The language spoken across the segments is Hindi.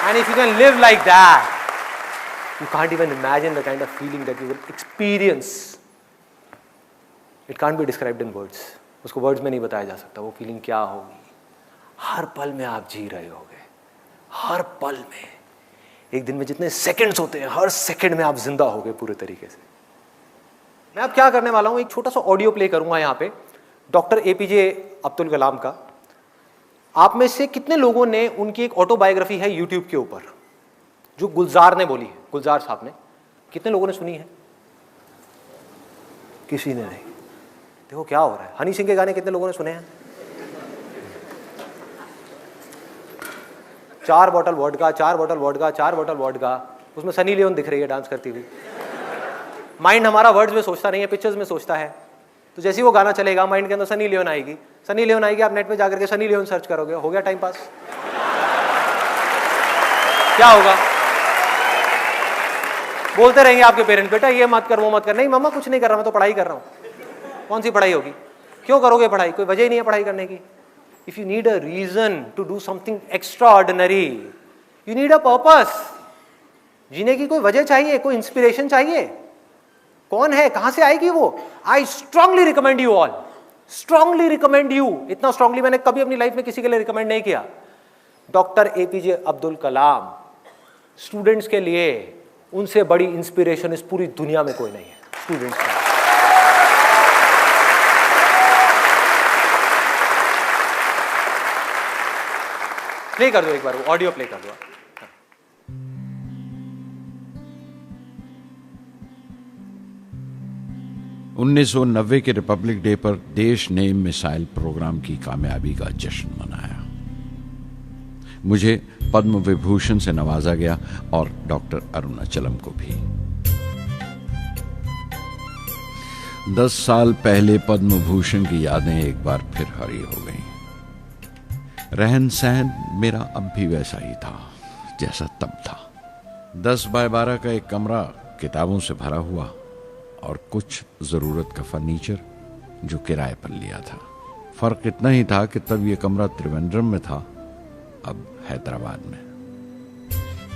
And if you can live like that, you can't even imagine the kind of feeling that you will experience. It can't be described in words. उसको words में नहीं बताया जा सकता वो feeling क्या होगी. हर पल में आप जी रहे होगे, हर पल में. एक दिन में जितने सेकंड्स होते हैं, हर सेकंड में आप जिंदा होगे पूरे तरीके से. मैं अब क्या करने वाला हूं, एक छोटा सा ऑडियो प्ले करूंगा यहाँ पे डॉक्टर एपीजे अब्दुल कलाम का. आप में से कितने लोगों ने, उनकी एक ऑटोबायोग्राफी है यूट्यूब के ऊपर जो गुलजार ने बोली है, गुलजार साहब ने, कितने लोगों ने सुनी है? किसी ने नहीं. देखो क्या हो रहा है. हनी सिंह के गाने कितने लोगों ने सुने हैं? 4 bottle vodka, 4 bottle vodka, 4 bottle vodka. उसमें सनी लियोन दिख रही है डांस करती हुई. माइंड हमारा वर्ड्स में सोचता नहीं है, पिक्चर्स में सोचता है. तो जैसे ही वो गाना चलेगा माइंड के अंदर सनी लियोन आएगी. सनी लियोन आएगी, आप नेट पे जाकर के सनी लियोन सर्च करोगे, हो गया टाइम पास. क्या होगा? बोलते रहेंगे आपके पेरेंट्स, बेटा ये मत कर वो मत कर. नहीं मम्मा कुछ नहीं कर रहा, मैं तो पढ़ाई कर रहा हूं. कौन सी पढ़ाई होगी? क्यों करोगे पढ़ाई? कोई वजह ही नहीं है पढ़ाई करने की. If you need a reason to do something extraordinary, you need a purpose. जीने की कोई वजह चाहिए, कोई इंस्पिरेशन चाहिए. कौन है, कहां से आएगी वो? I strongly recommend you all, strongly recommend you. इतना स्ट्रांगली मैंने कभी अपनी लाइफ में किसी के लिए रिकमेंड नहीं किया. Doctor APJ Abdul Kalam. Students के लिए उनसे बड़ी इंस्पिरेशन इस पूरी दुनिया में कोई नहीं है. स्टूडेंट्स के लिए प्ले कर दो एक बार, वो ऑडियो प्ले कर दो. 1990 के रिपब्लिक डे पर देश ने मिसाइल प्रोग्राम की कामयाबी का जश्न मनाया. मुझे पद्म विभूषण से नवाजा गया और डॉक्टर अरुणाचलम को भी. 10 साल पहले पद्म भूषण की यादें एक बार फिर हरी हो गईं. रहन सहन मेरा अब भी वैसा ही था जैसा तब था. 10 बाय 12 का एक कमरा किताबों से भरा हुआ और कुछ जरूरत का फर्नीचर जो किराए पर लिया था. फर्क इतना ही था कि तब यह कमरा त्रिवेंद्रम में था, अब हैदराबाद में.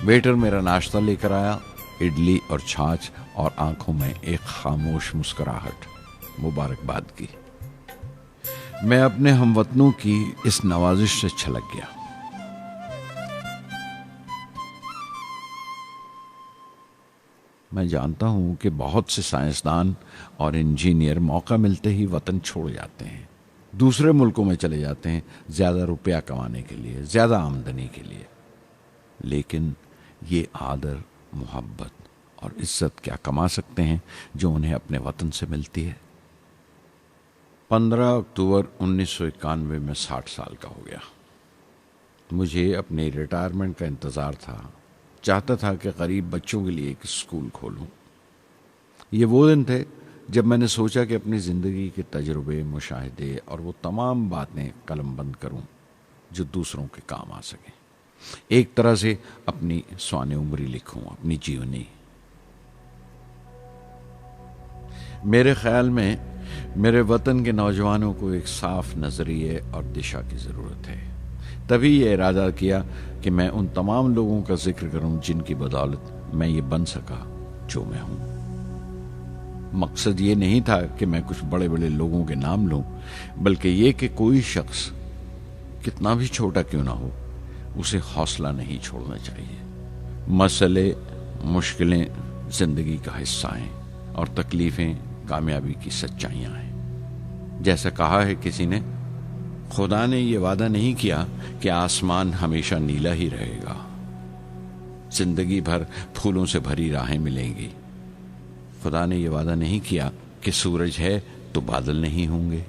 वेटर मेरा नाश्ता लेकर आया, इडली और छाछ, और आंखों में एक खामोश मुस्कुराहट मुबारकबाद की. मैं अपने हमवतनों की इस नवाजिश से छलक गया. मैं जानता हूं कि बहुत से साइंसदान और इंजीनियर मौका मिलते ही वतन छोड़ जाते हैं, दूसरे मुल्कों में चले जाते हैं ज्यादा रुपया कमाने के लिए, ज्यादा आमदनी के लिए. लेकिन ये आदर, मोहब्बत और इज्जत क्या कमा सकते हैं जो उन्हें अपने वतन से मिलती है. 15 अक्टूबर 1991 में 60 साल का हो गया. मुझे अपने रिटायरमेंट का इंतज़ार था. चाहता था कि गरीब बच्चों के लिए एक स्कूल खोलूं. ये वो दिन थे जब मैंने सोचा कि अपनी ज़िंदगी के तजुर्बे, मुशाहिदे और वो तमाम बातें कलमबंद करूं जो दूसरों के काम आ सकें. एक तरह से अपनी स्वाने उम्री लिखूं, अपनी जीवनी. मेरे ख्याल में मेरे वतन के नौजवानों को एक साफ नजरिए और दिशा की ज़रूरत है. तभी ये इरादा किया कि मैं उन तमाम लोगों का जिक्र करूं जिनकी बदौलत मैं ये बन सका जो मैं हूं. मकसद ये नहीं था कि मैं कुछ बड़े बड़े लोगों के नाम लूं, बल्कि ये कि कोई शख्स कितना भी छोटा क्यों ना हो, उसे हौसला नहीं छोड़ना चाहिए. मसले, मुश्किलें जिंदगी का हिस्सा हैं और तकलीफें कामयाबी की सच्चाइयां हैं. जैसा कहा है किसी ने, खुदा ने यह वादा नहीं किया कि आसमान हमेशा नीला ही रहेगा, जिंदगी भर फूलों से भरी राहें मिलेंगी. खुदा ने यह वादा नहीं किया कि सूरज है तो बादल नहीं होंगे,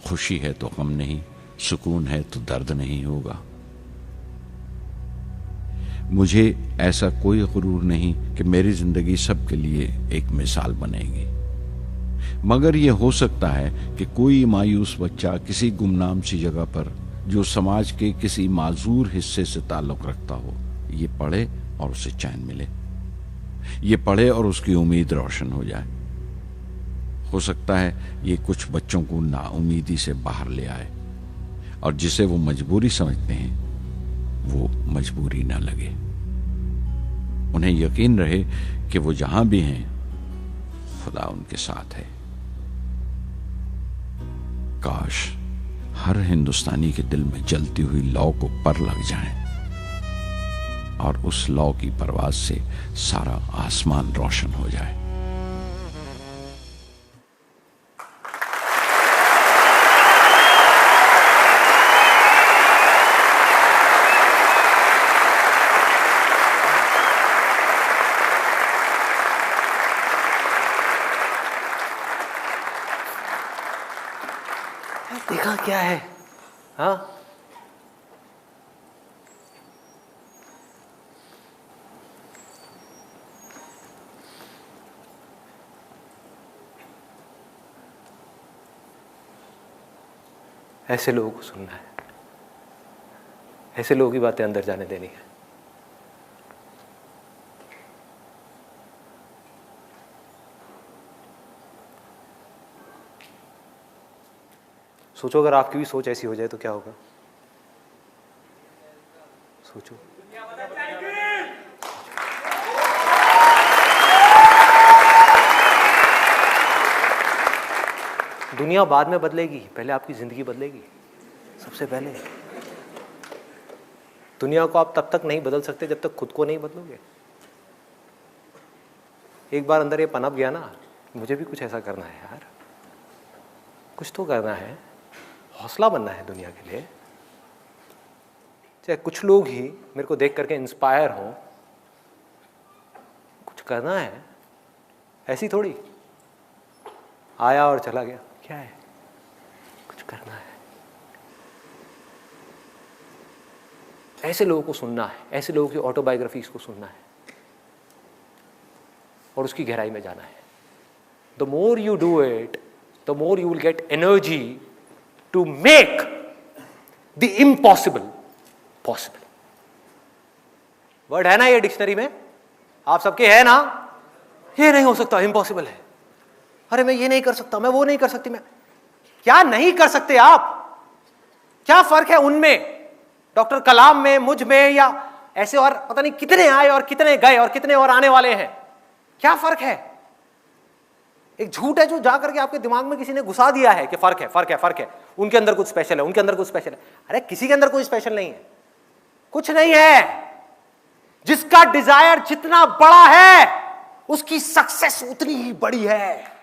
खुशी है तो गम नहीं, सुकून है तो दर्द नहीं होगा. मुझे ऐसा कोई गुरूर नहीं कि मेरी जिंदगी सबके लिए एक मिसाल बनेगी. मगर यह हो सकता है कि कोई मायूस बच्चा किसी गुमनाम सी जगह पर जो समाज के किसी माजूर हिस्से से ताल्लुक रखता हो, ये पढ़े और उसे चैन मिले. ये पढ़े और उसकी उम्मीद रोशन हो जाए. हो सकता है ये कुछ बच्चों को नाउमीदी से बाहर ले आए और जिसे वो मजबूरी समझते हैं वो मजबूरी ना लगे. उन्हें यकीन रहे कि वो जहां भी हैं खुदा उनके साथ है। काश हर हिंदुस्तानी के दिल में जलती हुई लौ को पर लग जाए और उस लौ की परवाज से सारा आसमान रोशन हो जाए। देखा क्या है? हाँ, ऐसे लोगों को सुनना है, ऐसे लोगों की बातें अंदर जाने देनी है। सोचो अगर आपकी भी सोच ऐसी हो जाए तो क्या होगा? सोचो। दुनिया बाद में बदलेगी, पहले आपकी जिंदगी बदलेगी। सबसे पहले दुनिया को आप तब तक नहीं बदल सकते जब तक खुद को नहीं बदलोगे। एक बार अंदर ये पनप गया ना, मुझे भी कुछ ऐसा करना है यार, कुछ तो करना है, हौसला बनना है दुनिया के लिए। चाहे कुछ लोग ही मेरे को देख करके इंस्पायर हों, कुछ करना है। ऐसी थोड़ी आया और चला गया, क्या है? कुछ करना है। ऐसे लोगों को सुनना है, ऐसे लोगों की ऑटोबायोग्राफीज को सुनना है और उसकी गहराई में जाना है। The more you do it, the more you will get energy to make the impossible possible. Word है ना ये डिक्शनरी में, आप सबके है ना? ये नहीं हो सकता, इम्पॉसिबल है। अरे मैं ये नहीं कर सकता, मैं वो नहीं कर सकती। मैं क्या नहीं कर सकते आप? क्या फर्क है उनमें, डॉक्टर कलाम में, मुझ में, या ऐसे और पता नहीं कितने आए और कितने गए और कितने और आने वाले हैं? क्या फर्क है? एक झूठ है जो जा करके आपके दिमाग में किसी ने घुसा दिया है कि फर्क है, फर्क है, फर्क है, उनके अंदर कुछ स्पेशल है, उनके अंदर कुछ स्पेशल है। अरे किसी के अंदर कोई स्पेशल नहीं है, कुछ नहीं है। जिसका डिजायर जितना बड़ा है उसकी सक्सेस उतनी ही बड़ी है।